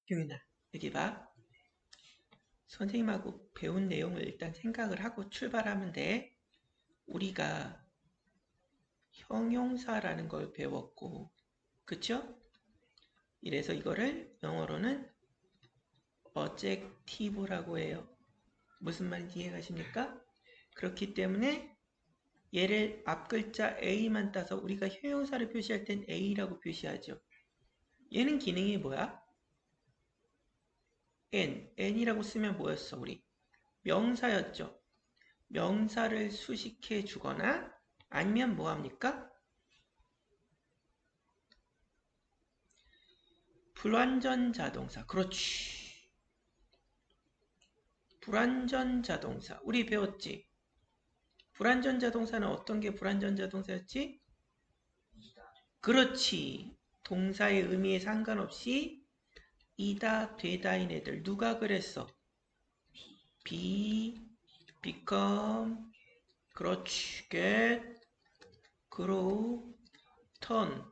경윤아, 여기 봐. 선생님하고 배운 내용을 일단 생각을 하고 출발하면 돼. 우리가 형용사라는 걸 배웠고, 그쵸? 이래서 이거를 영어로는 adjective라고 해요. 무슨 말인지 이해가십니까? 그렇기 때문에 얘를 앞글자 A만 따서 우리가 형용사를 표시할 땐 A라고 표시하죠. 얘는 기능이 뭐야? N이라고 쓰면 뭐였어, 우리? 명사였죠. 명사를 수식해 주거나 아니면 뭐합니까? 불완전 자동사. 그렇지. 불완전 자동사. 우리 배웠지? 불완전 자동사는 어떤 게 불완전 자동사였지? 그렇지. 동사의 의미에 상관없이 이다, 되다인 애들. 누가 그랬어? be, become, 그렇지. get, grow, turn.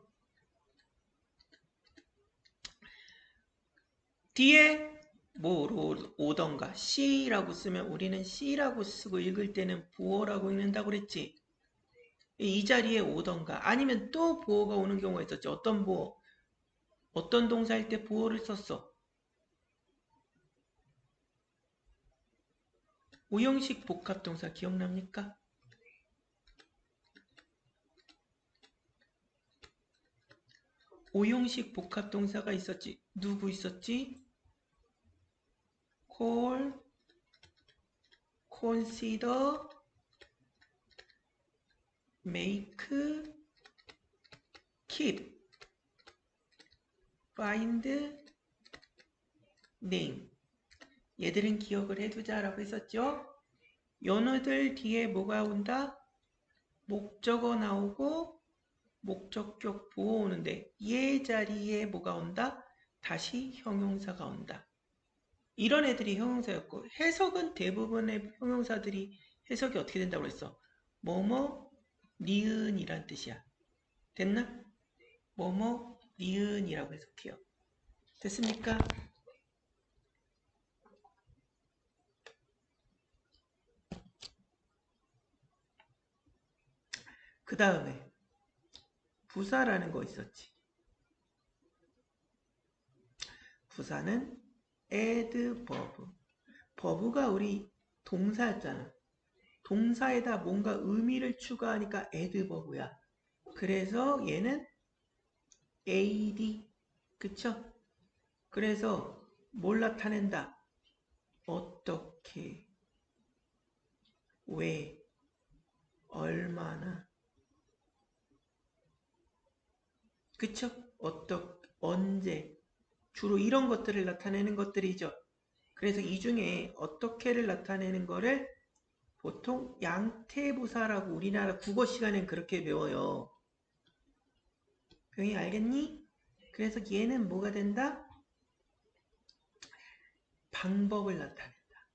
뒤에 뭐로 오던가 C라고 쓰면 우리는 C라고 쓰고 읽을 때는 보어라고 읽는다고 그랬지. 이 자리에 오던가 아니면 또 보어가 오는 경우가 있었지. 어떤 보어? 어떤 동사일 때 보어를 썼어? 오형식 복합동사 기억납니까? 오형식 복합동사가 있었지. 누구 있었지? call, consider, make, keep, find, name. 얘들은 기억을 해두자라고 했었죠. 연어들 뒤에 뭐가 온다? 목적어 나오고 목적격 보어 오는데 얘 자리에 뭐가 온다? 다시 형용사가 온다. 이런 애들이 형용사였고 해석은 대부분의 형용사들이 해석이 어떻게 된다고 했어? 뭐뭐 니은이란 뜻이야. 됐나? 뭐뭐 니은이라고 해석해요. 됐습니까? 그 다음에 부사라는 거 있었지. 부사는 adverb. 버브가 우리 동사였잖아. 동사에다 뭔가 의미를 추가하니까 adverb야. 그래서 얘는 ad. 그쵸? 그래서 뭘 나타낸다? 어떻게, 왜, 얼마나. 그쵸? 언제. 주로 이런 것들을 나타내는 것들이죠. 그래서 이 중에 어떻게를 나타내는 거를 보통 양태부사라고 우리나라 국어 시간엔 그렇게 배워요. 병이 알겠니? 그래서 얘는 뭐가 된다? 방법을 나타낸다.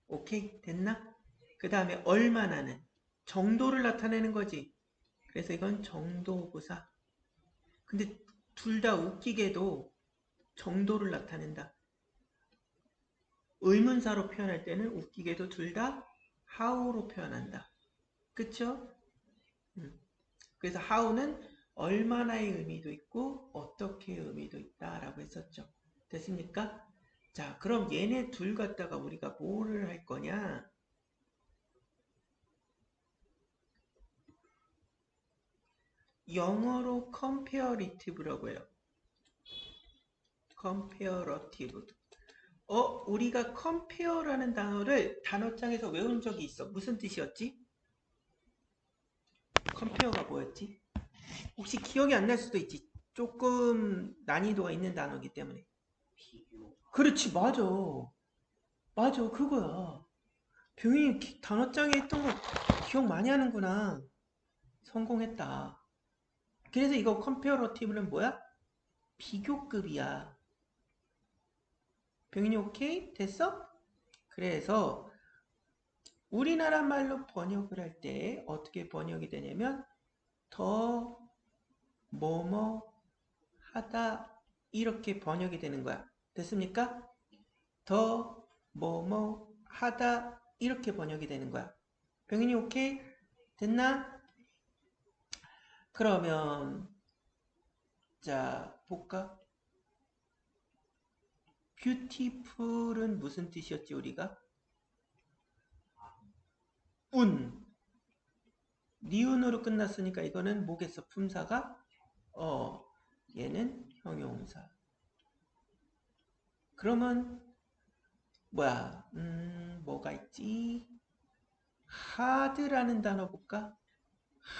오케이? 됐나? 그 다음에 얼마나는 정도를 나타내는 거지. 그래서 이건 정도부사. 근데 둘 다 웃기게도 정도를 나타낸다. 의문사로 표현할 때는 웃기게도 둘 다 how로 표현한다. 그쵸? 그래서 how는 얼마나의 의미도 있고 어떻게의 의미도 있다라고 했었죠. 됐습니까? 자, 그럼 얘네 둘 갖다가 우리가 뭐를 할 거냐? 영어로 comparative라고 해요. comparative. 우리가 compare라는 단어를 단어장에서 외운 적이 있어. 무슨 뜻이었지? compare가 뭐였지? 혹시 기억이 안 날 수도 있지. 조금 난이도가 있는 단어이기 때문에. 그렇지, 맞아. 맞아, 그거야. 병이 단어장에 있던 거 기억 많이 하는구나. 성공했다. 그래서 이거 컴페어러티브는 뭐야? 비교급이야. 병인이 오케이? 됐어? 그래서 우리나라 말로 번역을 할 때 어떻게 번역이 되냐면 더 뭐뭐 하다 이렇게 번역이 되는 거야. 됐습니까? 더, 뭐뭐, 하다 이렇게 번역이 되는 거야. 병인이 오케이? 됐나? 그러면 자 볼까? beautiful은 무슨 뜻이었지 우리가? 운. 니은으로 끝났으니까 이거는 뭐겠어? 품사가? 얘는 형용사. 그러면 뭐야? 뭐가 있지? hard라는 단어 볼까?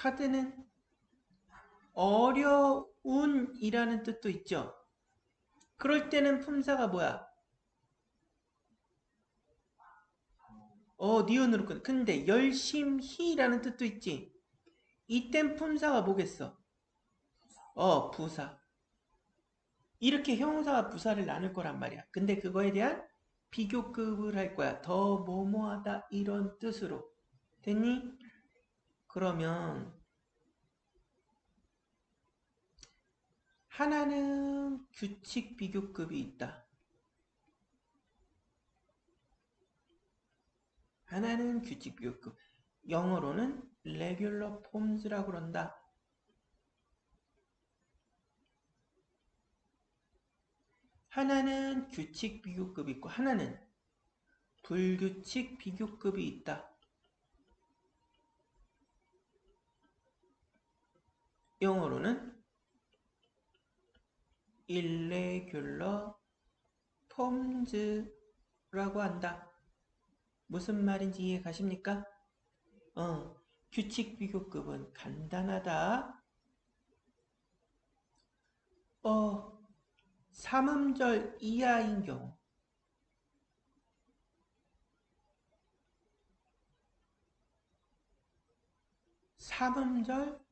hard는 어려운이라는 뜻도 있죠. 그럴 때는 품사가 뭐야? 니은으로 끝. 근데 열심히라는 뜻도 있지. 이땐 품사가 뭐겠어? 부사. 이렇게 형용사와 부사를 나눌 거란 말이야. 근데 그거에 대한 비교급을 할 거야. 더 뭐뭐하다 이런 뜻으로. 됐니? 그러면 하나는 규칙 비교급이 있다. 하나는 규칙 비교급. 영어로는 regular forms라고 그런다. 하나는 규칙 비교급이 있고 하나는 불규칙 비교급이 있다. 영어로는 irregular forms라고 한다. 무슨 말인지 이해 가십니까? 규칙 비교급은 간단하다. 삼음절 이하인 경우. 삼음절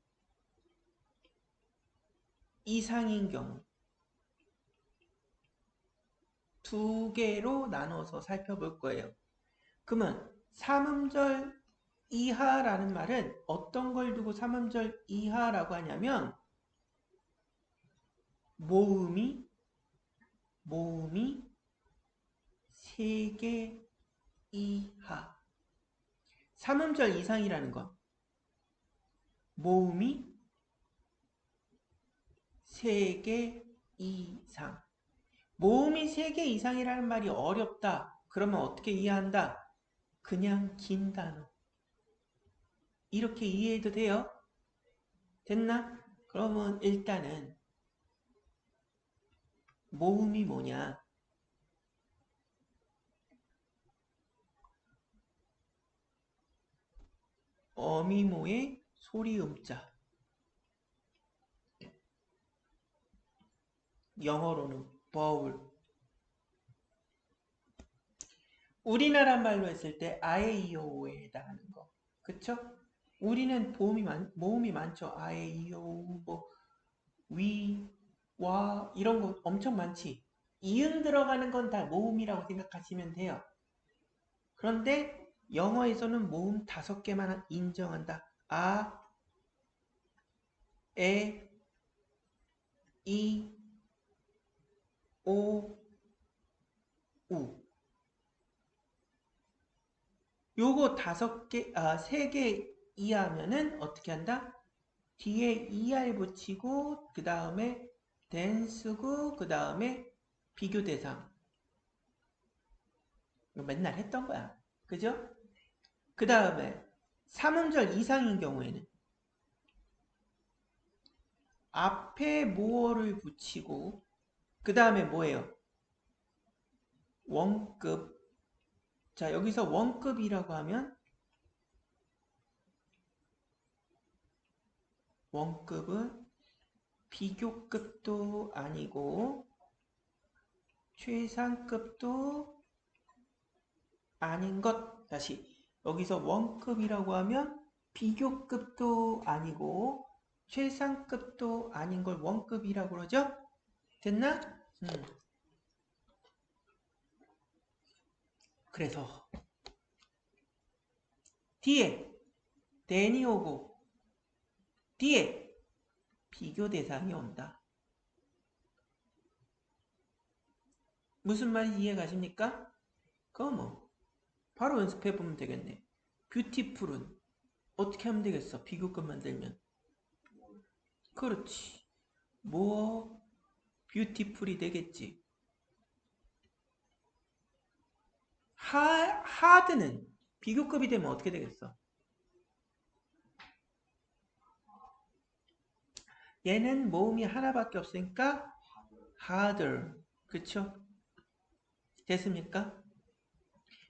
이상인 경우. 두 개로 나눠서 살펴볼 거예요. 그러면 삼음절 이하라는 말은 어떤 걸 두고 삼음절 이하라고 하냐면 모음이 3개 이하. 삼음절 이상이라는 건 모음이 3개 이상. 모음이 3개 이상이라는 말이 어렵다. 그러면 어떻게 이해한다? 그냥 긴 단어. 이렇게 이해해도 돼요? 됐나? 그러면 일단은 모음이 뭐냐? 어미모의 소리음자. 영어로는 vowel. 우리나라 말로 했을 때 아에이오우에 해당하는 거. 그쵸? 우리는 모음이 많죠. 아에이오우, 위, 와 이런 거 엄청 많지. 이응 들어가는 건 다 모음이라고 생각하시면 돼요. 그런데 영어에서는 모음 5개만 인정한다. 아, 에, 이, 오, 우. 요거 3개 이하면은 어떻게 한다? 뒤에 ER 붙이고 그 다음에 댄스고 그 다음에 비교 대상. 이거 맨날 했던 거야. 그죠? 그 다음에 3음절 이상인 경우에는 앞에 모어를 붙이고 그 다음에 뭐예요? 원급. 자, 여기서 원급이라고 하면 원급은 비교급도 아니고 최상급도 아닌 것. 다시 여기서 원급이라고 하면 비교급도 아니고 최상급도 아닌 걸 원급이라고 그러죠? 됐나? 그래서 뒤에 then이 오고 뒤에 비교 대상이 온다. 무슨 말인지 이해 가십니까? 그거 뭐 바로 연습해 보면 되겠네. 뷰티풀은 어떻게 하면 되겠어? 비교급 만들면. 그렇지. 뭐 뷰티풀이 되겠지. 하드는 비교급이 되면 어떻게 되겠어? 얘는 모음이 하나밖에 없으니까 harder. 그쵸? 됐습니까?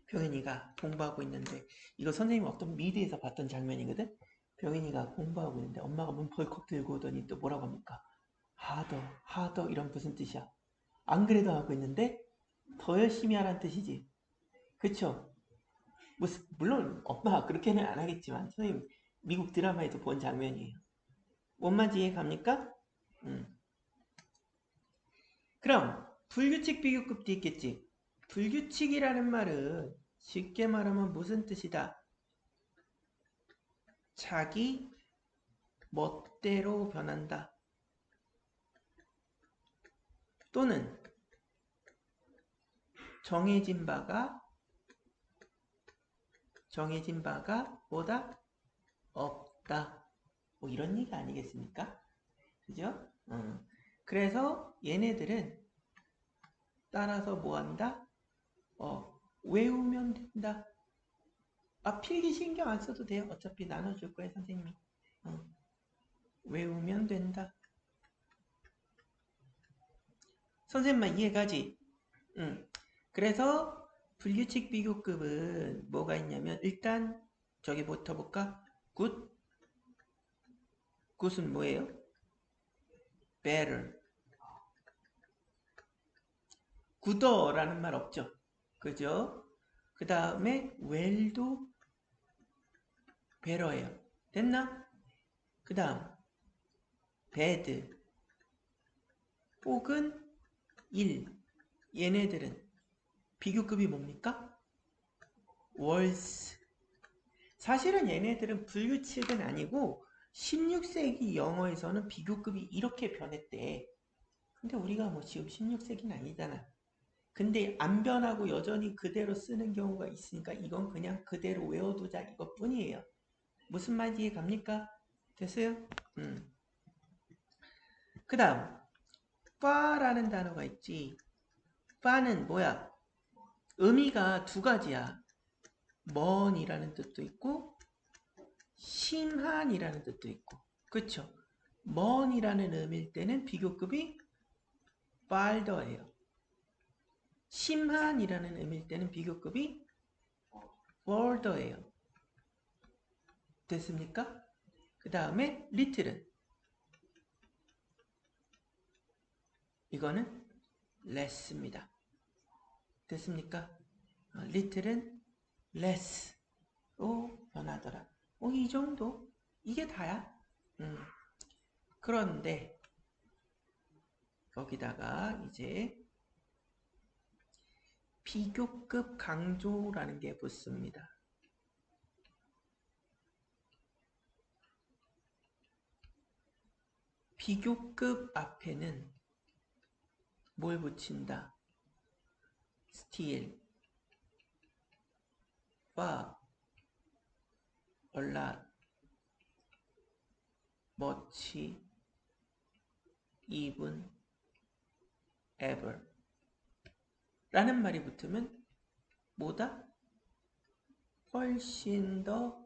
병현이가 공부하고 있는데 이거 선생님이 어떤 미드에서 봤던 장면이거든? 병현이가 공부하고 있는데 엄마가 문 벌컥 들고 오더니 또 뭐라고 합니까? 하더 이런 무슨 뜻이야? 안 그래도 하고 있는데 더 열심히 하라는 뜻이지. 그쵸? 물론 엄마가 그렇게는 안 하겠지만 선생님 미국 드라마에서 본 장면이에요. 뭔 말인지 이해 갑니까? 음. 그럼 불규칙 비교급도 있겠지. 불규칙이라는 말은 쉽게 말하면 무슨 뜻이다? 자기 멋대로 변한다. 또는 정해진 바가 뭐다? 없다. 뭐 이런 얘기 아니겠습니까? 그죠? 그래서 얘네들은 따라서 뭐 한다? 외우면 된다. 필기 신경 안 써도 돼요. 어차피 나눠줄 거예요, 선생님이. 외우면 된다. 선생님만 이해가지? 그래서 불규칙 비교급은 뭐가 있냐면 일단 저기부터 볼까? 굿은 뭐예요? better. 굿어라는 말 없죠? 그죠? 그 다음에 well도 better예요. 됐나? 그 다음 bad 혹은 얘네들은 비교급이 뭡니까? worse. 사실은 얘네들은 불규칙은 아니고 16세기 영어에서는 비교급이 이렇게 변했대. 근데 우리가 뭐 지금 16세기는 아니잖아. 근데 안 변하고 여전히 그대로 쓰는 경우가 있으니까 이건 그냥 그대로 외워두자 이것뿐이에요. 무슨 말인지 이해 갑니까? 됐어요? 그 다음 far라는 단어가 있지. far는 뭐야? 의미가 두 가지야. 먼이라는 뜻도 있고 심한이라는 뜻도 있고. 그쵸? 먼이라는 의미일 때는 비교급이 farther예요. 심한이라는 의미일 때는 비교급이 further예요. 됐습니까? 그 다음에 little은 이거는 less입니다. 됐습니까? little은 less로 변하더라. 이 정도? 이게 다야. 그런데 거기다가 이제 비교급 강조라는 게 붙습니다. 비교급 앞에는 뭘 붙인다? still, far, a lot, much, even, ever 라는 말이 붙으면 뭐다? 훨씬 더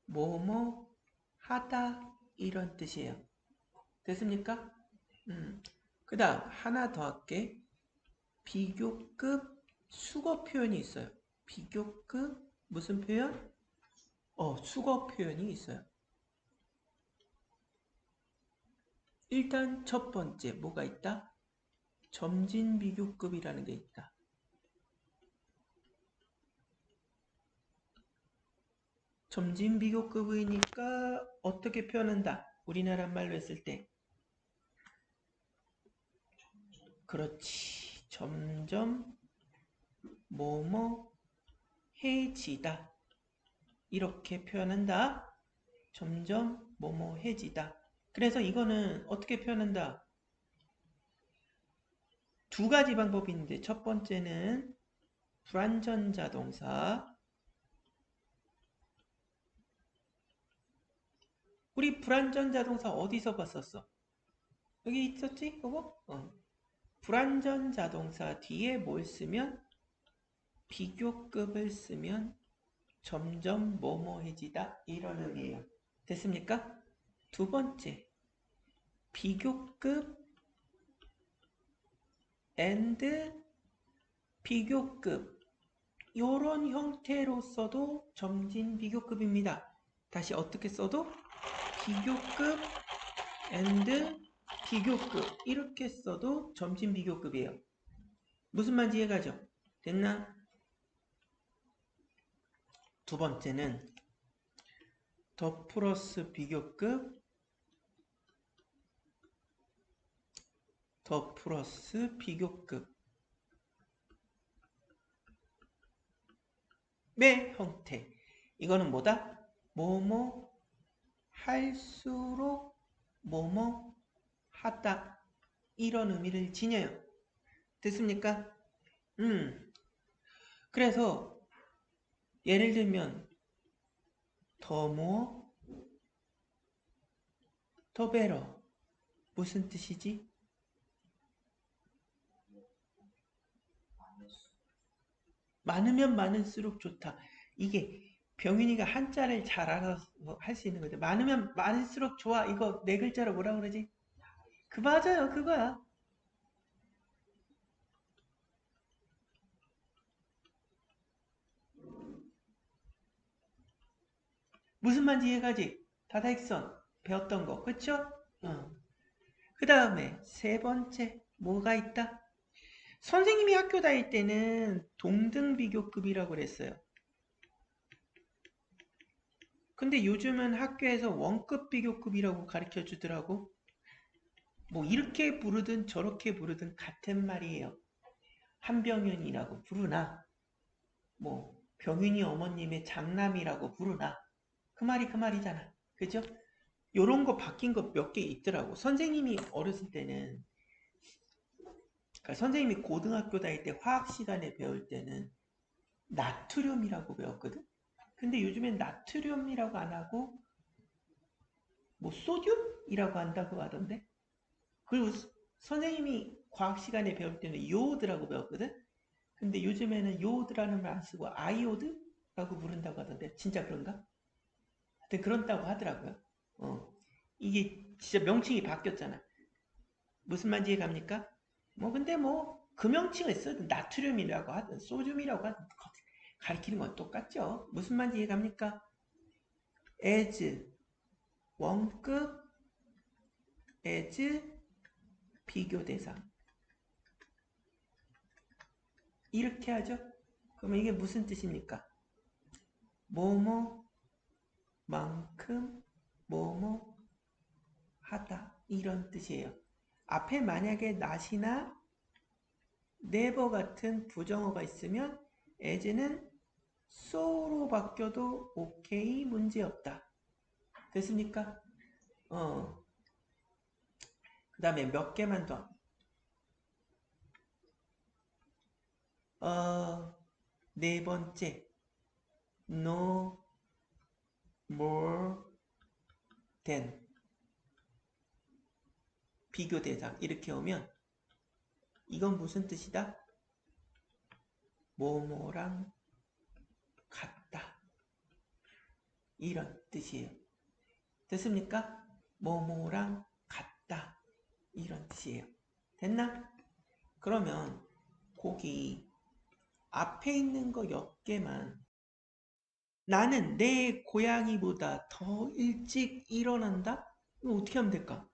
뭐뭐 하다 이런 뜻이에요. 됐습니까? 그 다음 하나 더 할게. 비교급 수거 표현이 있어요. 비교급 무슨 표현? 수거 표현이 있어요. 일단 첫 번째 뭐가 있다? 점진 비교급이라는 게 있다. 점진 비교급이니까 어떻게 표현한다? 우리나라 말로 했을 때 그렇지. 점점 뭐뭐 해지다. 이렇게 표현한다. 점점 뭐뭐 해지다. 그래서 이거는 어떻게 표현한다? 두 가지 방법이 있는데 첫 번째는 불완전자동사. 우리 불완전자동사 어디서 봤었어? 여기 있었지? 그거? 불완전자동사 뒤에 뭘 쓰면? 비교급을 쓰면 점점 뭐뭐해지다 이런 의미예요. 됐습니까? 두 번째, 비교급 and 비교급 이런 형태로 써도 점진 비교급입니다. 다시 어떻게 써도 비교급 and 비교급 이렇게 써도 점진 비교급이에요. 무슨 말인지 이해가죠? 됐나? 두 번째는 더 플러스 비교급 더 플러스 비교급의 형태. 이거는 뭐다? 뭐뭐 할수록 뭐뭐 하다 이런 의미를 지녀요. 됐습니까? 그래서 예를 들면 더 more, 더 better 무슨 뜻이지? 많으면 많을수록 좋다. 이게 병윤이가 한자를 잘 알아서 할 수 있는 건데 많으면 많을수록 좋아. 이거 네 글자로 뭐라 그러지? 그 맞아요. 그거야. 무슨 말인지 이해가지? 다다익선 배웠던 거. 그쵸? 그 다음에 세 번째 뭐가 있다? 선생님이 학교 다닐 때는 동등비교급이라고 그랬어요. 근데 요즘은 학교에서 원급 비교급이라고 가르쳐 주더라고. 뭐 이렇게 부르든 저렇게 부르든 같은 말이에요. 한병윤이라고 부르나 뭐 병윤이 어머님의 장남이라고 부르나 그 말이 그 말이잖아. 그죠? 요런 거 바뀐 거 몇 개 있더라고. 선생님이 어렸을 때는 그러니까 선생님이 고등학교 다닐 때 화학 시간에 배울 때는 나트륨이라고 배웠거든. 근데 요즘엔 나트륨이라고 안 하고 뭐 소듐이라고 한다고 하던데. 그리고 선생님이 과학 시간에 배울 때는 요오드라고 배웠거든. 근데 요즘에는 요오드라는 말 안 쓰고 아이오드라고 부른다고 하던데 진짜 그런가? 하여튼 그런다고 하더라고요. 이게 진짜 명칭이 바뀌었잖아. 무슨 말인지 이해갑니까? 뭐 근데 뭐 그 명칭을 쓰든 나트륨이라고 하든 소듐이라고 하든 가리키는 건 똑같죠. 무슨 말인지 이해갑니까? as 원급 as 비교 대상 이렇게 하죠. 그러면 이게 무슨 뜻입니까? 뭐뭐만큼 뭐뭐 하다 이런 뜻이에요. 앞에 만약에 not이나 never 같은 부정어가 있으면 as는 so로 바뀌어도 오케이 문제없다. 됐습니까? 그 다음에 몇 개만 더. 네 번째 no more than 비교 대상 이렇게 오면 이건 무슨 뜻이다? 뭐뭐랑 같다 이런 뜻이에요. 됐습니까? 뭐뭐랑 같다 이런 뜻이에요. 됐나? 그러면 거기 앞에 있는 거 몇 개만 나는 내 고양이보다 더 일찍 일어난다? 이거 어떻게 하면 될까?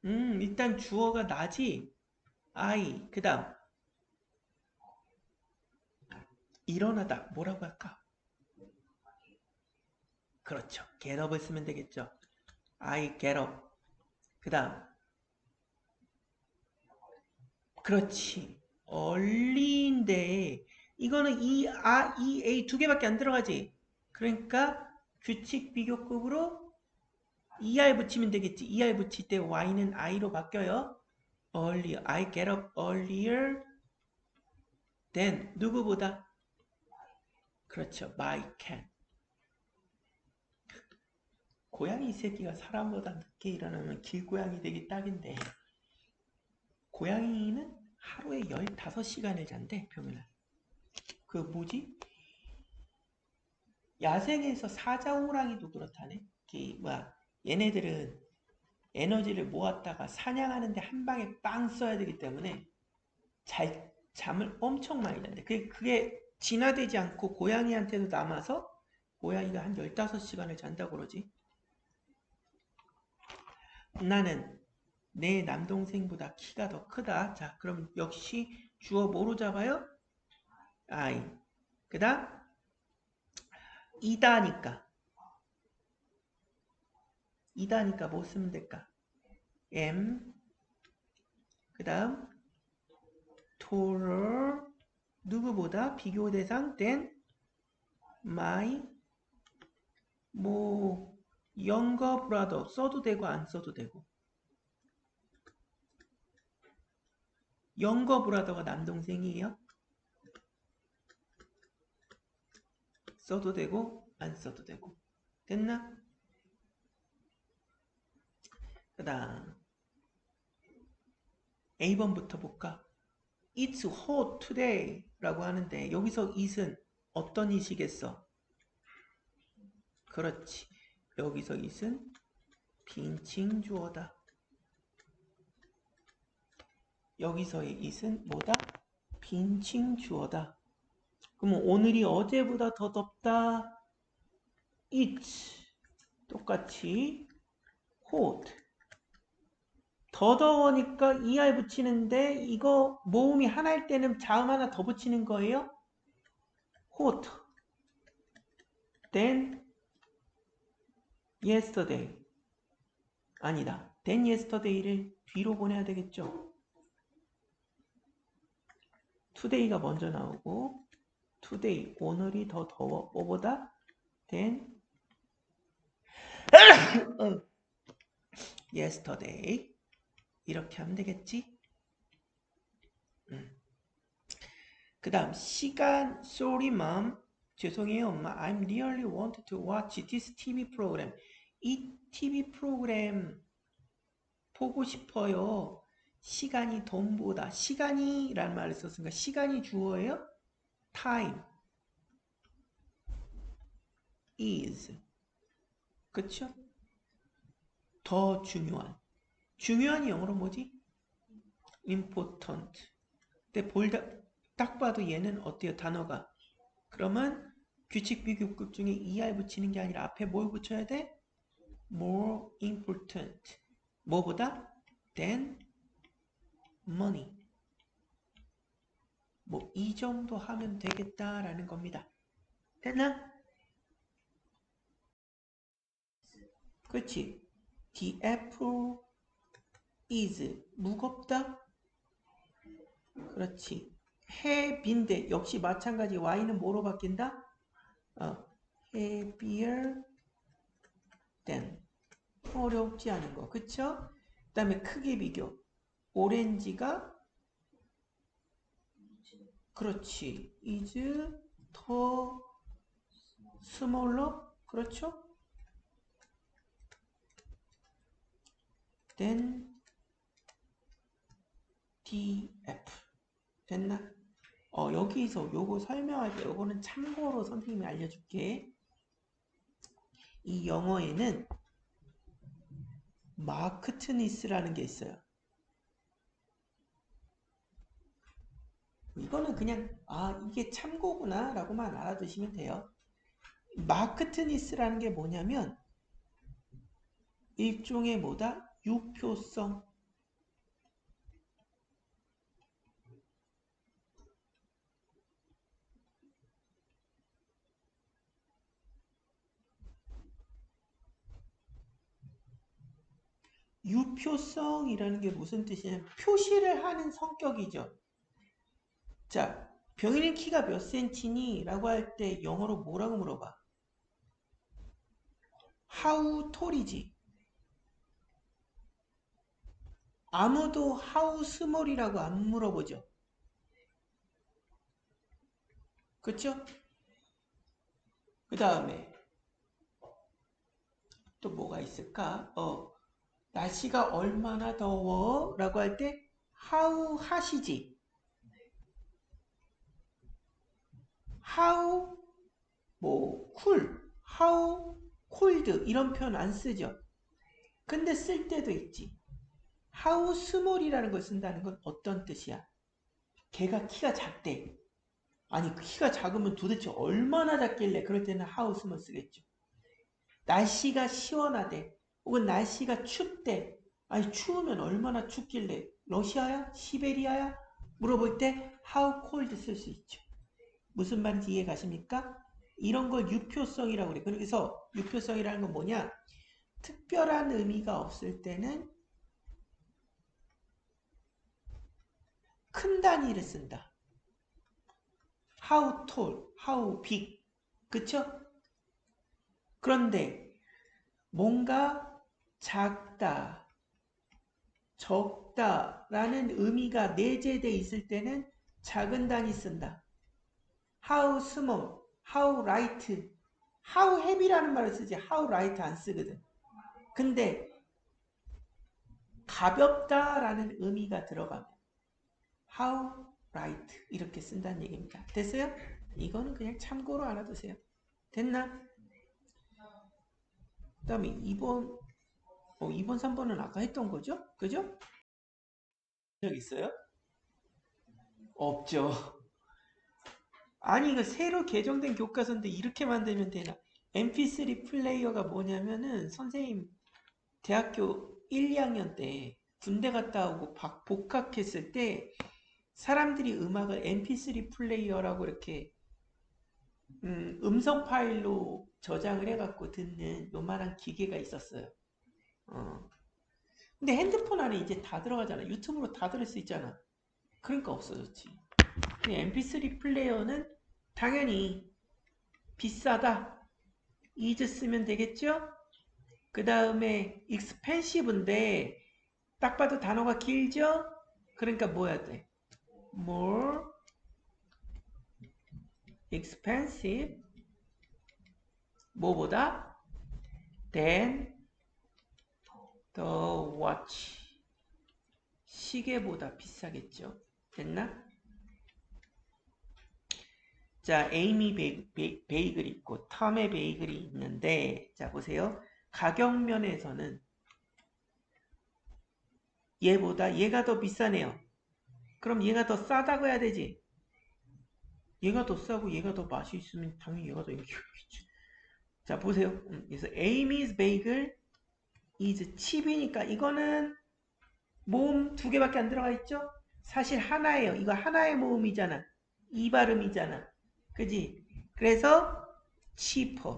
일단 주어가 나지. I. 그 다음 일어나다. 뭐라고 할까? 그렇죠. get up을 쓰면 되겠죠. I get up. 그 다음 그렇지. early인데 이거는 이, a 두 개밖에 안 들어가지. 그러니까 규칙 비교급으로 er 붙이면 되겠지. er 붙일 때 y는 i로 바뀌어요. earlier. I get up earlier than 누구보다? 그렇죠. my cat. 고양이 새끼가 사람보다 늦게 일어나면 길고양이 되기 딱인데 고양이는 하루에 15시간을 잔대, 평균. 그 뭐지? 야생에서 사자호랑이도 그렇다네. 얘네들은 에너지를 모았다가 사냥하는데 한 방에 빵 써야 되기 때문에 잠을 엄청 많이 잔대. 그게 진화되지 않고 고양이한테도 남아서 고양이가 한 15시간을 잔다고 그러지. 나는 내 남동생보다 키가 더 크다. 자, 그럼 역시 주어 뭐로 잡아요? I. 그 다음 이다니까 뭐 쓰면 될까? am. 그 다음 taller 누구보다 비교 대상 than my younger brother 써도 되고 안 써도 되고 younger brother가 남동생이에요? 써도 되고 안 써도 되고 됐나? 그 다음 A번부터 볼까? It's hot today 라고 하는데 여기서 it은 어떤 it이겠어? 그렇지. 여기서 it은 빈칭 주어다. 여기서의 it은 뭐다? 빈칭 주어다. 그럼 오늘이 어제보다 더 덥다. It's 똑같이 hot. 더 더우니까 ER 붙이는데 이거 모음이 하나일 때는 자음 하나 더 붙이는 거예요. hot than yesterday. 아니다. than yesterday를 뒤로 보내야 되겠죠. today가 먼저 나오고 today 오늘이 더 더워. 뭐보다? than yesterday. 이렇게 하면 되겠지? 그 다음 시간. Sorry mom. 죄송해요 엄마. I'm really want to watch this TV program. 이 TV 프로그램 보고 싶어요. 시간이 돈보다. 시간이 라는 말을 썼으니까 시간이 주어예요? Time is. 그쵸? 더 중요한. 중요한이 영어로 뭐지? important. 근데 딱 봐도 얘는 어때요? 단어가. 그러면 규칙 비교급 중에 er 붙이는 게 아니라 앞에 뭘 붙여야 돼? more important. 뭐보다? than money. 뭐 이 정도 하면 되겠다라는 겁니다. 됐나? 그렇지. The apple is 무겁다. 그렇지. heavy인데 역시 마찬가지 y는 뭐로 바뀐다? heavier than. 어렵지 않은 거. 그쵸? 그 다음에 크기 비교. 오렌지가 그렇지. is 더 smaller. 그렇죠? than the apple. 됐나? 여기서 요거 설명할 때 요거는 참고로 선생님이 알려줄게. 이 영어에는 마크트니스라는 게 있어요. 이거는 그냥 이게 참고구나 라고만 알아두시면 돼요. 마크트니스라는 게 뭐냐면 일종의 뭐다? 유표성. 유표성이라는 게 무슨 뜻이냐면 표시를 하는 성격이죠. 자, 병인의 키가 몇 센치니? 라고 할 때 영어로 뭐라고 물어봐? How tall이지. 아무도 how small이라고 안 물어보죠. 그쵸? 그 다음에 또 뭐가 있을까? 날씨가 얼마나 더워? 라고 할 때 how hot이지. how cool, how cold 이런 표현 안 쓰죠. 근데 쓸 때도 있지. how small이라는 걸 쓴다는 건 어떤 뜻이야? 걔가 키가 작대. 아니 키가 작으면 도대체 얼마나 작길래 그럴 때는 how small 쓰겠죠. 날씨가 시원하대. 혹은 날씨가 춥대. 아니 추우면 얼마나 춥길래 러시아야? 시베리아야? 물어볼 때 how cold 쓸 수 있죠. 무슨 말인지 이해 가십니까? 이런 걸 유표성이라고 그래. 그래서 유표성이라는 건 뭐냐? 특별한 의미가 없을 때는 큰 단위를 쓴다. How tall, how big. 그쵸? 그런데 뭔가 작다, 적다라는 의미가 내재되어 있을 때는 작은 단위 쓴다. How small, how light, how heavy라는 말을 쓰지 how light 안 쓰거든. 근데 가볍다라는 의미가 들어가면 how light 이렇게 쓴다는 얘기입니다. 됐어요? 이거는 그냥 참고로 알아두세요. 됐나? 그 다음에 2번 2번 3번은 아까 했던 거죠? 그죠? 적 있어요? 없죠. 아니 이거 새로 개정된 교과서인데 이렇게 만들면 되나? MP3 플레이어가 뭐냐면은 선생님 대학교 1, 2학년 때 군대 갔다 오고 복학했을 때 사람들이 음악을 MP3 플레이어라고 이렇게 음성 파일로 저장을 해갖고 듣는 요만한 기계가 있었어요. 어. 근데 핸드폰 안에 이제 다 들어가잖아. 유튜브로 다 들을 수 있잖아. 그러니까 없어졌지. MP3 플레이어는 당연히 비싸다. is 쓰면 되겠죠? 그 다음에 expensive인데 딱 봐도 단어가 길죠? 그러니까 뭐 해야 돼? more expensive 뭐보다? than the watch 시계보다 비싸겠죠? 됐나? 자, 에이미 베이글이 있고 텀의 베이글이 있는데 자 보세요. 가격 면에서는 얘보다 얘가 더 비싸네요. 그럼 얘가 더 싸다고 해야 되지. 얘가 더 싸고 얘가 더 맛이 있으면 당연히 얘가 더 인기겠지. 자 보세요. 그래서 에이미's 베이글 is cheap이니까 이거는 모음 두 개밖에 안 들어가 있죠? 사실 하나예요. 이거 하나의 모음이잖아. 이 발음이잖아. 그지? 그래서 cheaper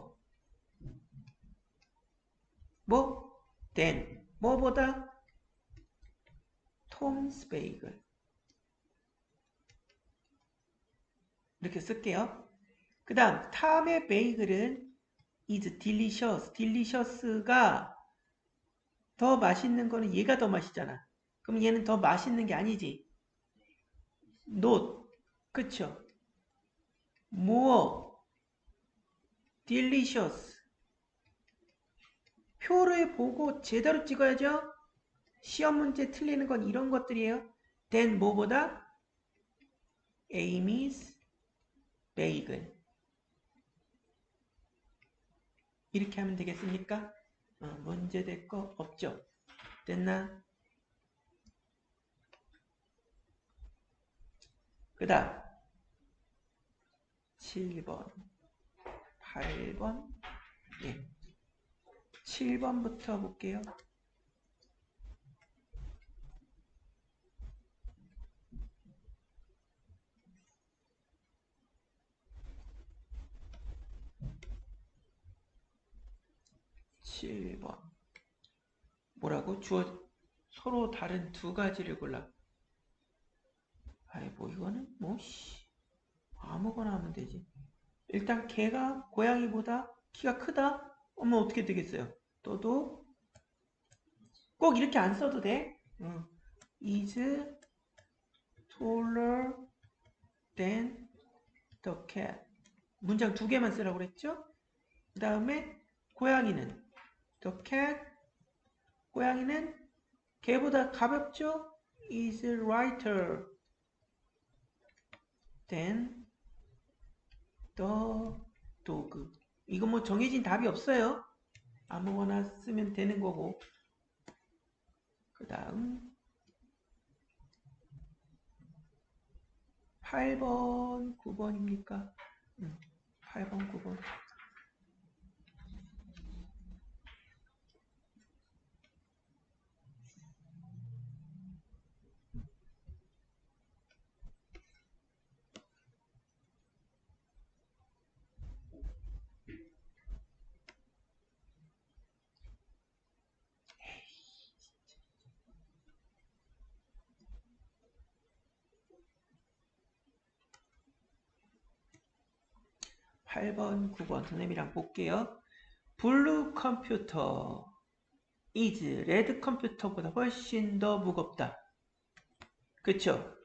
뭐? than 뭐보다? 톰스 베이글 이렇게 쓸게요. 그 다음 탐의 베이글은 is delicious. delicious가 더 맛있는 거는 얘가 더 맛있잖아. 그럼 얘는 더 맛있는 게 아니지. not 그쵸? more delicious 표를 보고 제대로 찍어야죠. 시험 문제 틀리는 건 이런 것들이에요. then 뭐보다? Amy's bagel 이렇게 하면 되겠습니까? 문제 될 거 없죠? 됐나? 그 다음 7번 8번 예. 7번부터 볼게요. 뭐라고? 서로 다른 두 가지를 골라. 아이 뭐 이거는 아무거나 하면 되지. 일단 개가 고양이보다 키가 크다? 어머 어떻게 되겠어요? 또도 꼭 이렇게 안 써도 돼. is taller than the cat. 문장 두 개만 쓰라고 그랬죠? 그 다음에 고양이는 the cat, 고양이는 개보다 가볍죠? is lighter than the dog. 이거 뭐 정해진 답이 없어요. 아무거나 쓰면 되는 거고. 그 다음 8번, 9번입니까? 8번, 9번. 8번, 9번 선생님이랑 볼게요. 블루 컴퓨터 is 레드 컴퓨터보다 훨씬 더 무겁다. 그쵸?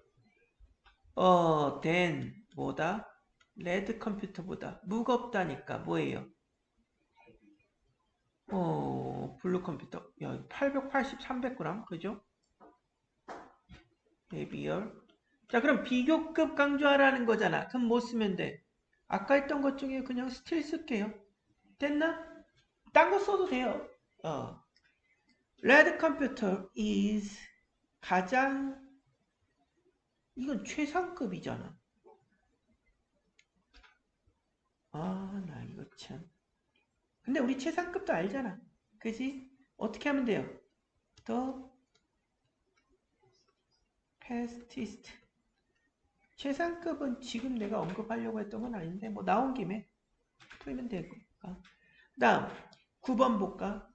then 뭐다? 레드 컴퓨터보다 무겁다니까 뭐예요? 블루 컴퓨터. 야, 880, 300g 그죠? heavier. 자, 그럼 비교급 강조하라는 거잖아. 그럼 뭐 쓰면 돼? 아까 했던 것 중에 그냥 still 쓸게요. 됐나? 딴 거 써도 돼요. Red computer is 가장, 이건 최상급이잖아. 나 이거 참. 근데 우리 최상급도 알잖아. 그지? 어떻게 하면 돼요? The fastest. 최상급은 지금 내가 언급하려고 했던 건 아닌데, 뭐 나온 김에 풀면 되고. 그 다음, 9번 볼까?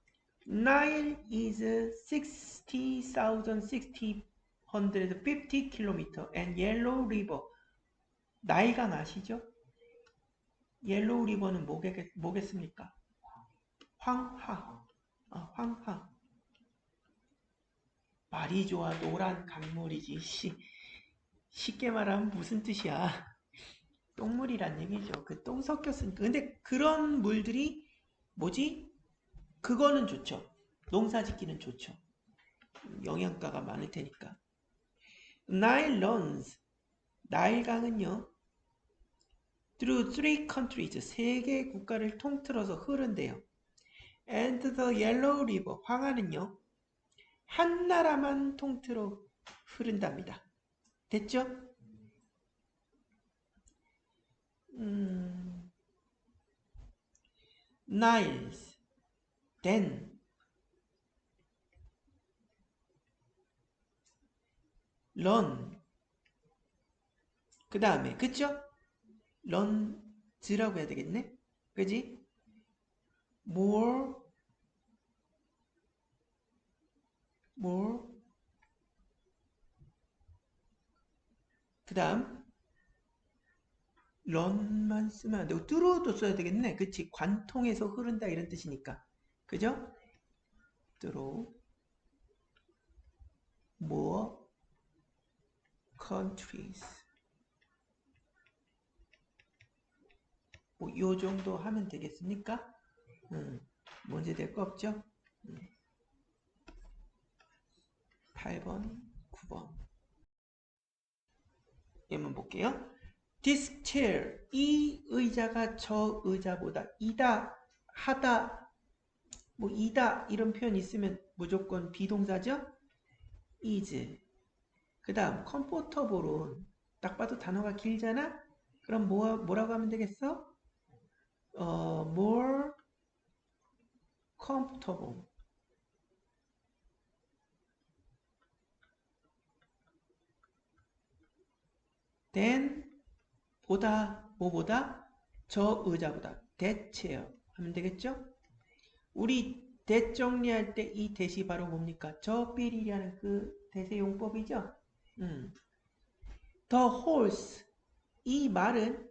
Nile is 60,650 km and Yellow River. 나일강 아시죠? 옐로우 리버는 뭐겠습니까? 황하. 황하. 말이 좋아 노란 강물이지. 쉽게 말하면 무슨 뜻이야? 똥물이란 얘기죠. 그 똥 섞였으니까. 근데 그런 물들이 뭐지? 그거는 좋죠. 농사 짓기는 좋죠. 영양가가 많을 테니까. Nile runs. 나일강은요. through 3 countries. 3개 국가를 통틀어서 흐른대요. And the Yellow River. 황하는요. 한 나라만 통틀어 흐른답니다. 됐죠? Niles, then, run. 그 다음에 그쵸? run즈라고 해야 되겠네? 그지? more, 그 다음 run만 쓰면 안 되고 through도 써야 되겠네. 그치? 관통해서 흐른다 이런 뜻이니까. 그죠? through more countries. 뭐 요 정도 하면 되겠습니까? 문제 될 거 없죠? 8번, 9번. 예문 볼게요. This chair, 이 의자가 저 의자보다 이다, 하다, 뭐 이다 이런 표현 있으면 무조건 비동사죠? is. 그 다음 comfortable은 딱 봐도 단어가 길잖아? 그럼 뭐라고 하면 되겠어? more comfortable. than 보다 뭐보다 저 의자보다 that chair 하면 되겠죠? 우리 that 정리할 때 이 that이 바로 뭡니까? 저 삘이라는 그 that의 용법이죠? The horse 이 말은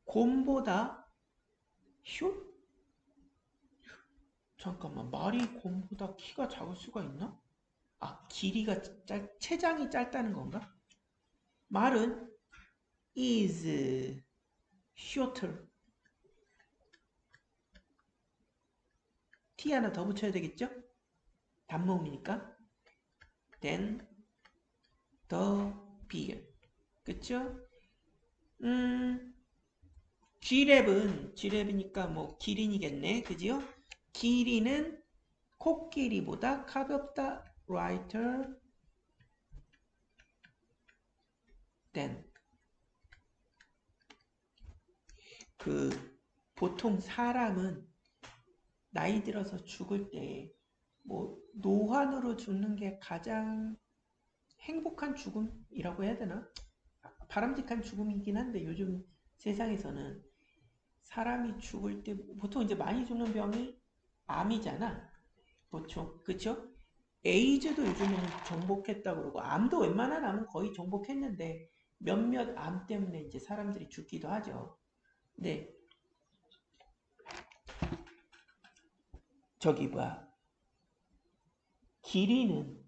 곰보다 슛? 잠깐만 말이 곰보다 키가 작을 수가 있나? 아, 길이가 체장이 짧다는 건가? 말은 is shorter. t 하나 더 붙여야 되겠죠? 단모음이니까. than the bigger. 그쵸? G랩이니까 뭐 기린이겠네. 그지요? 길이는 코끼리보다 가볍다. lighter than. 보통 사람은 나이 들어서 죽을 때 뭐 노환으로 죽는 게 가장 행복한 죽음이라고 해야 되나? 바람직한 죽음이긴 한데 요즘 세상에서는 사람이 죽을 때 보통 이제 많이 죽는 병이 암이잖아. 보통 그쵸? 에이즈도 요즘에는 정복했다고 그러고 암도 웬만한 암은 거의 정복했는데 몇몇 암 때문에 이제 사람들이 죽기도 하죠. 네, 저기 뭐야 길이는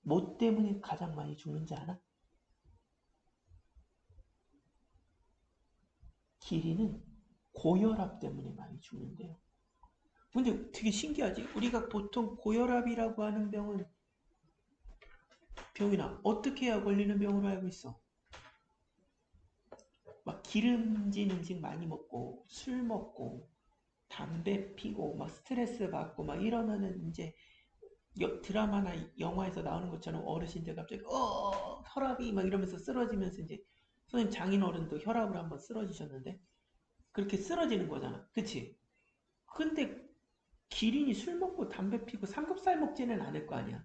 뭐 때문에 가장 많이 죽는지 알아? 길이는 고혈압 때문에 많이 죽는데요. 근데 되게 신기하지? 우리가 보통 고혈압이라고 하는 병이나 어떻게 해야 걸리는 병으로 알고 있어? 막 기름진 음식 많이 먹고 술 먹고 담배 피고 막 스트레스 받고 막 이러면은 이제 드라마나 영화에서 나오는 것처럼 어르신들 갑자기 혈압이 막 이러면서 쓰러지면서 이제 선생님 장인어른도 혈압을 한번 쓰러지셨는데 그렇게 쓰러지는 거잖아. 그치? 근데 기린이 술 먹고 담배 피고 삼겹살 먹지는 않을 거 아니야.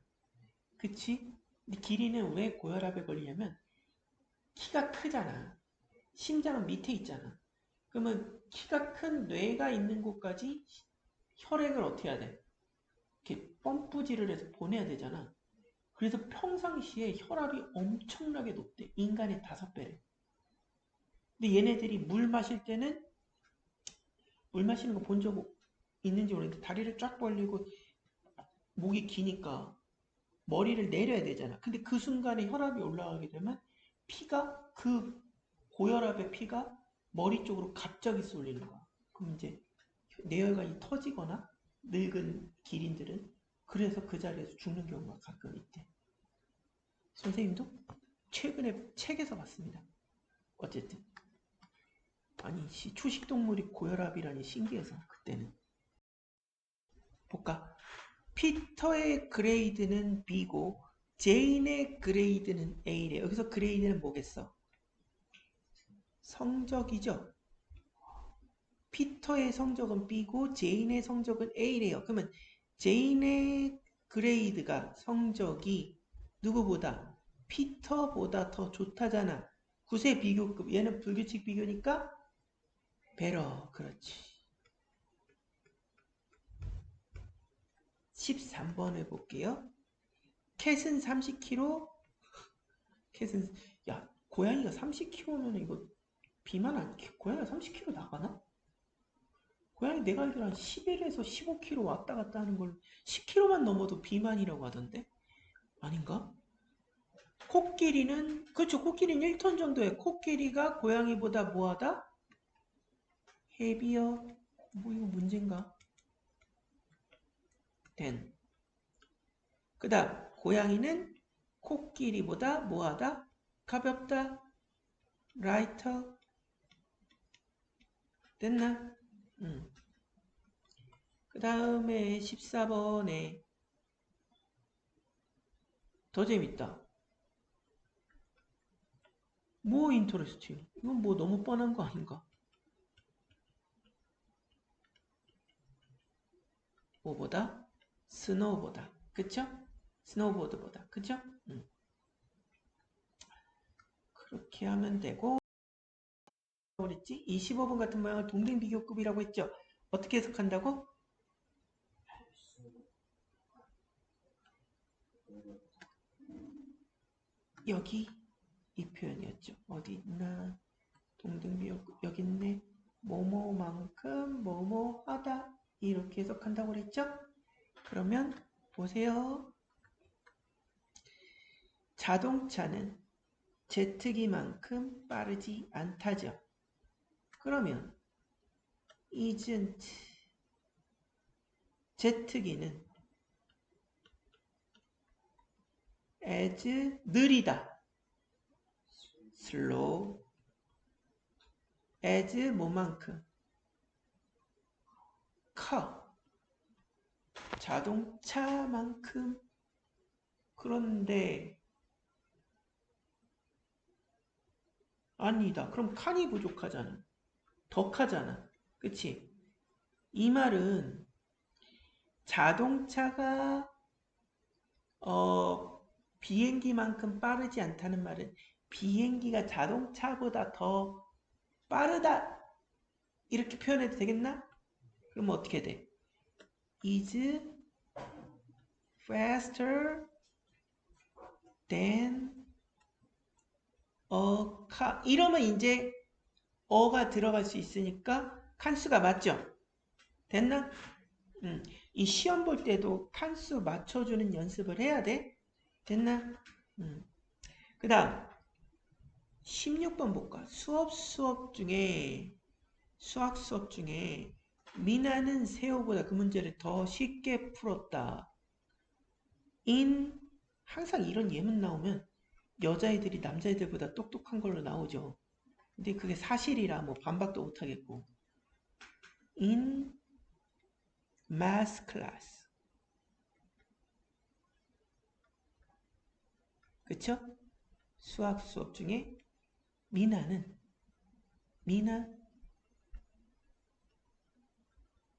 그치? 근데 기린은 왜 고혈압에 걸리냐면 키가 크잖아. 심장은 밑에 있잖아. 그러면 키가 큰 뇌가 있는 곳까지 혈액을 어떻게 해야 돼? 이렇게 펌프질을 해서 보내야 되잖아. 그래서 평상시에 혈압이 엄청나게 높대. 인간의 5배래. 근데 얘네들이 물 마실 때는 물 마시는 거 본 적 있는지 모르겠는데 다리를 쫙 벌리고 목이 기니까 머리를 내려야 되잖아. 근데 그 순간에 혈압이 올라가게 되면 피가 고혈압의 피가 머리 쪽으로 갑자기 쏠리는 거야. 그럼 이제 뇌혈관이 터지거나 늙은 기린들은 그래서 그 자리에서 죽는 경우가 가끔 있대. 선생님도 최근에 책에서 봤습니다. 어쨌든 아니 초식동물이 고혈압이라니 신기해서 그때는 볼까? 피터의 그레이드는 B고 제인의 그레이드는 A래. 여기서 그레이드는 뭐겠어? 성적이죠. 피터의 성적은 B고 제인의 성적은 A래요. 그러면 제인의 그레이드가 성적이 누구보다 피터보다 더 좋다잖아. 9세 비교급. 얘는 불규칙 비교니까 베러. 그렇지. 13번 해볼게요. 캣은 30kg. 캣은 야 고양이가 30kg면 이거 비만 안 고양이가 30kg 나가나? 고양이 내가 알기로 한 11에서 15kg 왔다 갔다 하는 걸 10kg만 넘어도 비만이라고 하던데? 아닌가? 코끼리는 그렇죠. 코끼리는 1톤 정도에 코끼리가 고양이보다 뭐하다? 헤비어 뭐 이거 문제인가? 된. 그 다음 고양이는 코끼리보다 뭐하다? 가볍다? 라이터? 됐나? 그 다음에 14번에 더 재밌다. 뭐 인터레스팅? 이건 뭐 너무 뻔한 거 아닌가? 뭐보다? 스노우보다. 그쵸? 스노우보드보다. 그쵸? 그렇게 하면 되고 그랬지? 25번 같은 모양을 동등 비교급이라고 했죠? 어떻게 해석한다고? 여기 이 표현이었죠. 어디 있나? 동등 비교급 여기 있네. 뭐뭐만큼 뭐뭐하다 이렇게 해석한다고 그랬죠? 그러면 보세요. 자동차는 제트기만큼 빠르지 않다죠. 그러면 isn't 제트기는 as 느리다. slow as 뭐만큼? car 자동차만큼. 그런데 아니다. 그럼 칸이 부족하잖아. 덕하잖아. 그치? 이 말은 자동차가 비행기만큼 빠르지 않다는 말은 비행기가 자동차보다 더 빠르다 이렇게 표현해도 되겠나? 그럼 어떻게 돼? is faster than a car. 이러면 이제 어가 들어갈 수 있으니까 칸수가 맞죠? 됐나? 이 시험 볼 때도 칸수 맞춰주는 연습을 해야 돼. 됐나? 그 다음 16번 볼까? 수학 수업 중에 미나는 세호보다 그 문제를 더 쉽게 풀었다. 항상 이런 예문 나오면 여자애들이 남자애들보다 똑똑한 걸로 나오죠. 근데 그게 사실이라 뭐 반박도 못하겠고. In math class. 그쵸? 수학 수업 중에 미나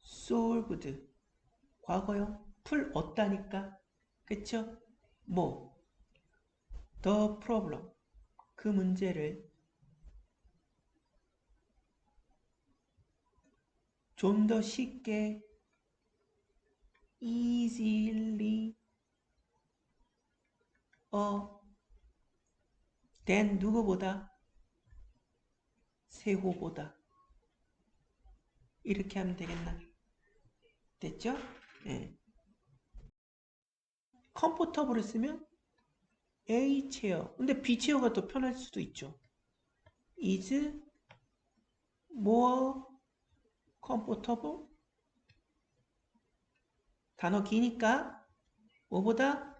solved 과거형 풀었다니까. 그쵸? 뭐 the problem 그 문제를 좀 더 쉽게 easily than 누구보다? 세호보다. 이렇게 하면 되겠나? 됐죠? 네. comfortable을 쓰면 A 체어. 근데 B 체어가 더 편할 수도 있죠. is more comfortable. 단어 기니까 뭐보다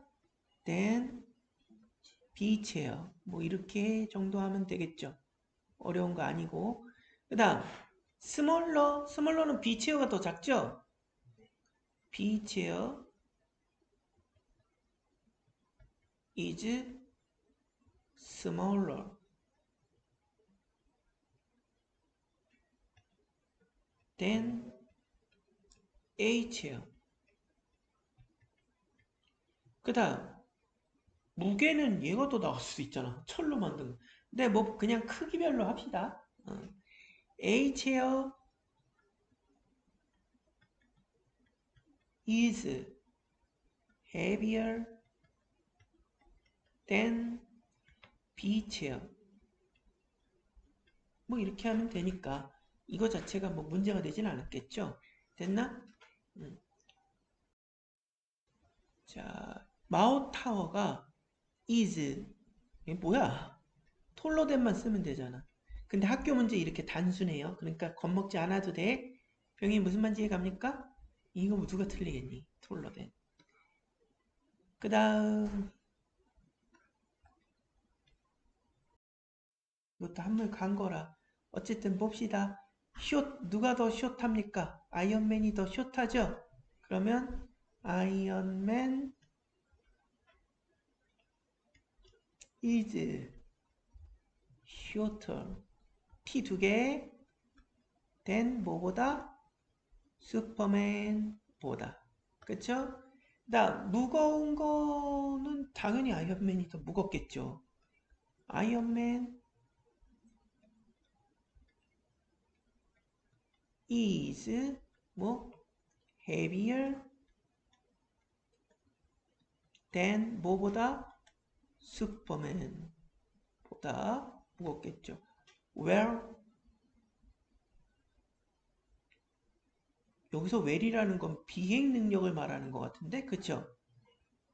than B 체어. 뭐 이렇게 정도 하면 되겠죠. 어려운 거 아니고. 그 다음 smaller는 B 체어가 더 작죠? B 체어 is smaller than A 체어. 그 다음 무게는 얘가 더 나올 수도 있잖아. 철로 만든 거. 근데 뭐 그냥 크기별로 합시다. A 체어 is heavier than B 체어. 뭐 이렇게 하면 되니까 이거 자체가 뭐 문제가 되진 않았겠죠. 됐나? 자, 마오타워가 is 이게 뭐야? 톨로덴만 쓰면 되잖아. 근데 학교 문제 이렇게 단순해요. 그러니까 겁먹지 않아도 돼. 병이 무슨 말인지 이해갑니까? 이거 뭐 누가 틀리겠니? 톨로덴. 그 다음 이것도 한물 간 거라. 어쨌든 봅시다. 누가 더 숏합니까? 아이언맨이 더 숏하죠? 그러면 아이언맨 is shorter. T 두 개. than 뭐보다? 슈퍼맨보다. 그쵸? 무거운 거는 당연히 아이언맨이 더 무겁겠죠. 아이언맨 is 뭐 heavier than 뭐보다? 슈퍼맨보다 무겁겠죠. Well 여기서 well이라는 건 비행 능력을 말하는 것 같은데 그쵸?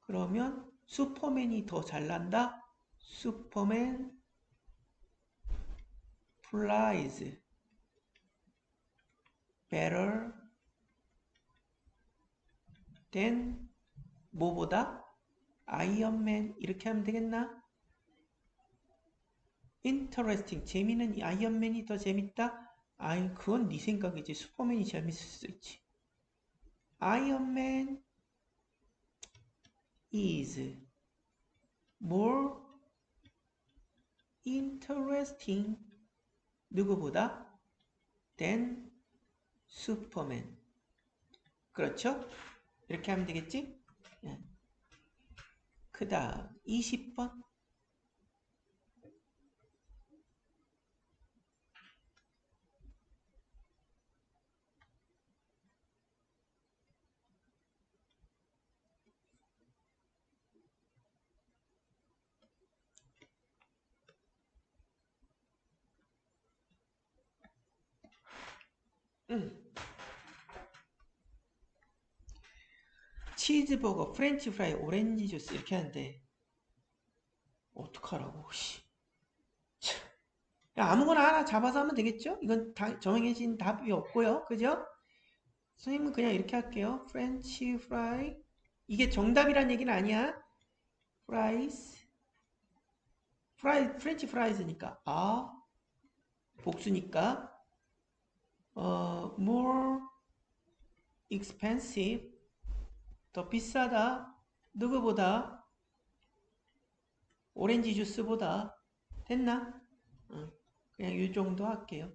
그러면 슈퍼맨이 더 잘난다? 슈퍼맨 flies better than 뭐보다? 아이언맨 이렇게 하면 되겠나? interesting 재미는 아이언맨이 더 재밌다? 아이 그건 네 생각이지. 슈퍼맨이 재밌을 수 있지. 아이언맨 is more interesting 누구보다? than 슈퍼맨. 그렇죠? 이렇게 하면 되겠지? 그 다음 20번 치즈버거, 프렌치 프라이, 오렌지 주스 이렇게 하는데 어떡하라고 야, 아무거나 하나 잡아서 하면 되겠죠? 이건 정해진 답이 없고요. 그죠? 선생님은 그냥 이렇게 할게요. 프렌치 프라이 이게 정답이란 얘기는 아니야. 프렌치 프라이즈니까 복수니까 more expensive 더 비싸다. 누구보다? 오렌지 주스보다. 됐나? 그냥 이 정도 할게요.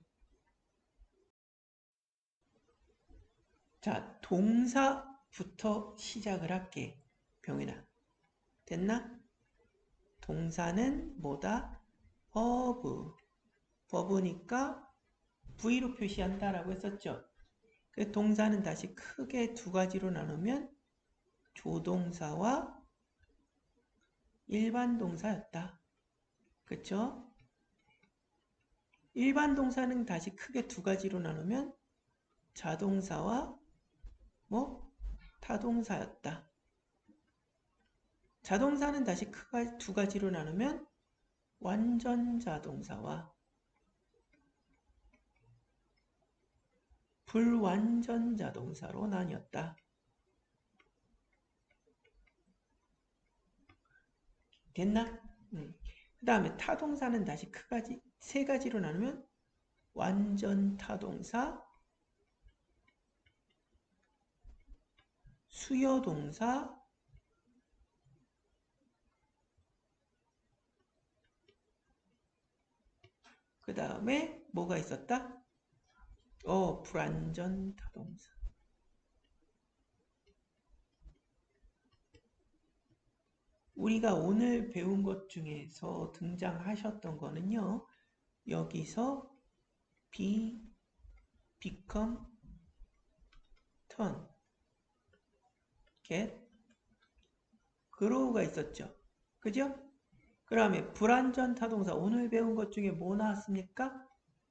자, 동사부터 시작을 할게. 병인아. 됐나? 동사는 뭐다? 버브니까 V로 표시한다라고 했었죠. 그 동사는 다시 크게 두 가지로 나누면 조동사와 일반 동사였다. 그쵸? 일반 동사는 다시 크게 두 가지로 나누면 자동사와 타동사였다. 자동사는 다시 두 가지로 나누면 완전 자동사와 불완전 자동사로 나뉘었다. 됐나? 그 다음에 타동사는 다시 세 가지로 나누면 완전 타동사, 수요동사, 그 다음에 뭐가 있었다? 불완전 타동사. 우리가 오늘 배운 것 중에서 등장하셨던 거는요. 여기서 become, turn, get, grow가 있었죠. 그죠? 그 다음에 불완전 타동사 오늘 배운 것 중에 뭐 나왔습니까?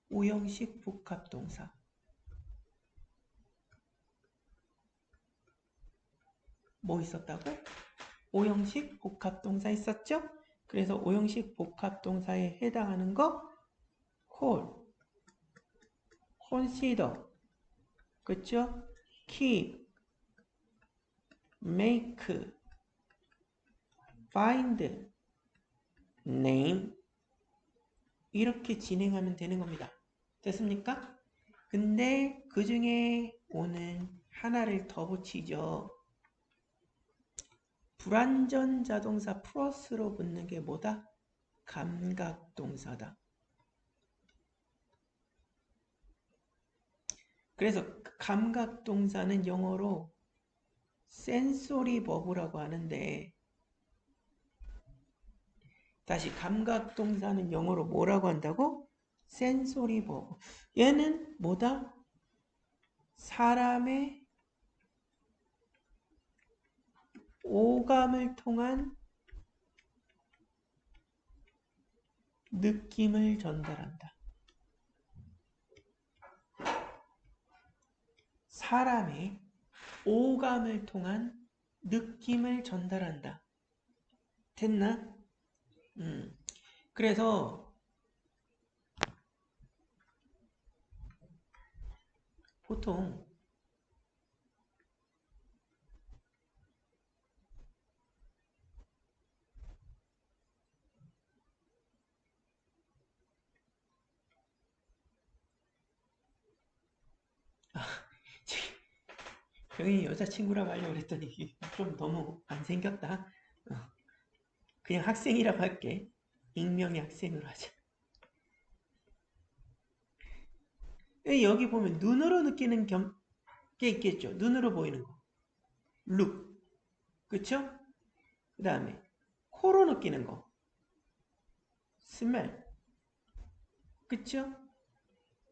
오형식 복합동사. 뭐 있었다고? 오형식 복합동사 있었죠? 그래서 오형식 복합동사에 해당하는 거 call, consider, 그쵸? keep, make, find, name 이렇게 진행하면 되는 겁니다. 됐습니까? 근데 그 중에 오는 하나를 더 붙이죠. 불완전 자동사 플러스로 붙는 게 뭐다? 감각동사다. 그래서 감각동사는 영어로 sensory verb라고 하는데 다시 감각동사는 영어로 뭐라고 한다고? sensory verb. 얘는 뭐다? 사람의 오감을 통한 느낌을 전달한다. 사람의 오감을 통한 느낌을 전달한다. 됐나? 그래서 보통 병이 여자친구라고 하려고 그랬더니 좀 너무 안 생겼다. 그냥 학생이라고 할게. 익명의 학생으로 하자. 여기 보면 눈으로 느끼는 게 있겠죠. 눈으로 보이는 거. look. 그쵸? 그 다음에 코로 느끼는 거. smell. 그쵸?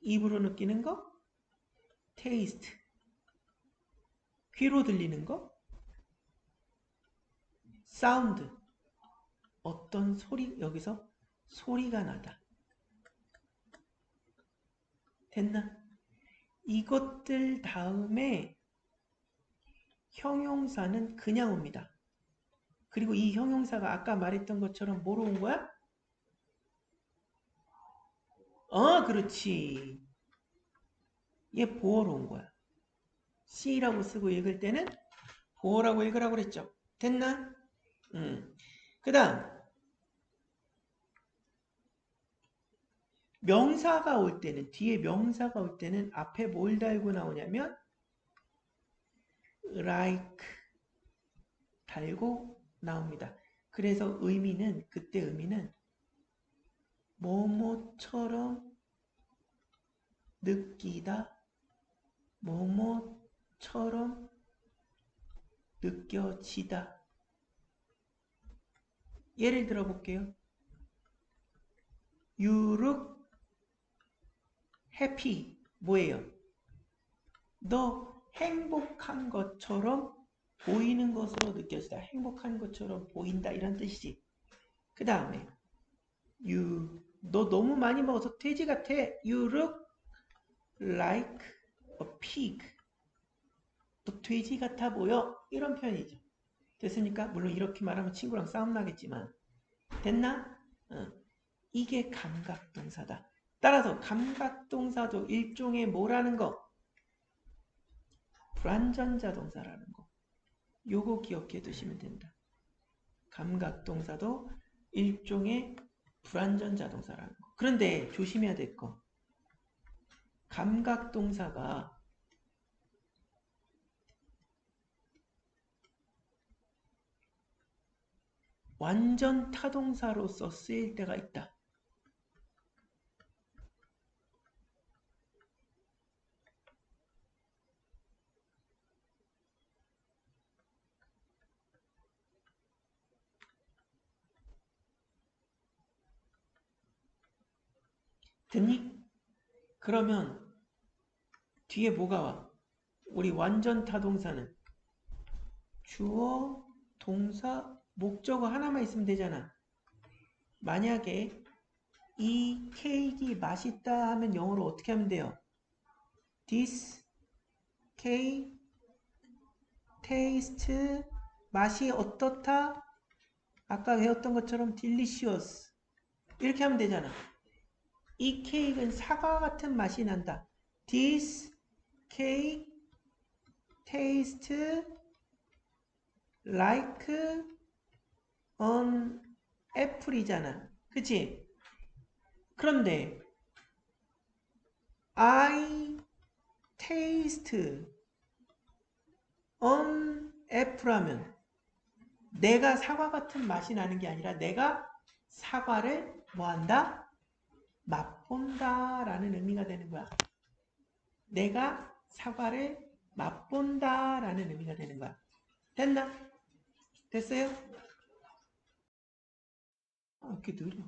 입으로 느끼는 거. taste. 귀로 들리는 거. sound. 어떤 소리, 여기서 소리가 나다. 됐나? 이것들 다음에 형용사는 그냥 옵니다. 그리고 이 형용사가 아까 말했던 것처럼 뭐로 온 거야? 그렇지. 얘 보어로 온 거야. C라고 쓰고 읽을 때는 보어라고 읽으라고 그랬죠. 됐나? 그 다음 명사가 올 때는, 뒤에 명사가 올 때는 앞에 뭘 달고 나오냐면 like 달고 나옵니다. 그래서 의미는, 그때 의미는 뭐뭐처럼 느끼다, 뭐뭐처럼 느껴지다. 예를 들어 볼게요. You look happy. 뭐예요? 너 행복한 것처럼 보이는 것으로 느껴지다. 행복한 것처럼 보인다. 이런 뜻이지. 그 다음에 너 너무 많이 먹어서 돼지 같아. You look like a pig. 너 돼지 같아 보여. 이런 표현이죠. 됐습니까? 물론 이렇게 말하면 친구랑 싸움 나겠지만. 됐나? 이게 감각동사다. 따라서 감각동사도 일종의 뭐라는 거? 불완전자 동사라는 거. 요거 기억해 두시면 된다. 감각동사도 일종의 불완전자 동사라는 거. 그런데 조심해야 될 거. 감각동사가 완전 타동사로서 쓰일 때가 있다. 됐니? 그러면 뒤에 뭐가 와? 우리 완전 타동사는 주어, 동사, 목적어 하나만 있으면 되잖아. 만약에 이 케이크 맛있다 하면 영어로 어떻게 하면 돼요? This cake taste 맛이 어떻다? 아까 배웠던 것처럼 delicious 이렇게 하면 되잖아. 이 케이크는 사과 같은 맛이 난다. This cake taste like an apple이잖아. 그치? 그런데 I taste an apple 하면 내가 사과 같은 맛이 나는 게 아니라 내가 사과를 뭐한다? 맛본다 라는 의미가 되는 거야. 내가 사과를 맛본다 라는 의미가 되는 거야. 됐나? 됐어요? 이렇게 느려.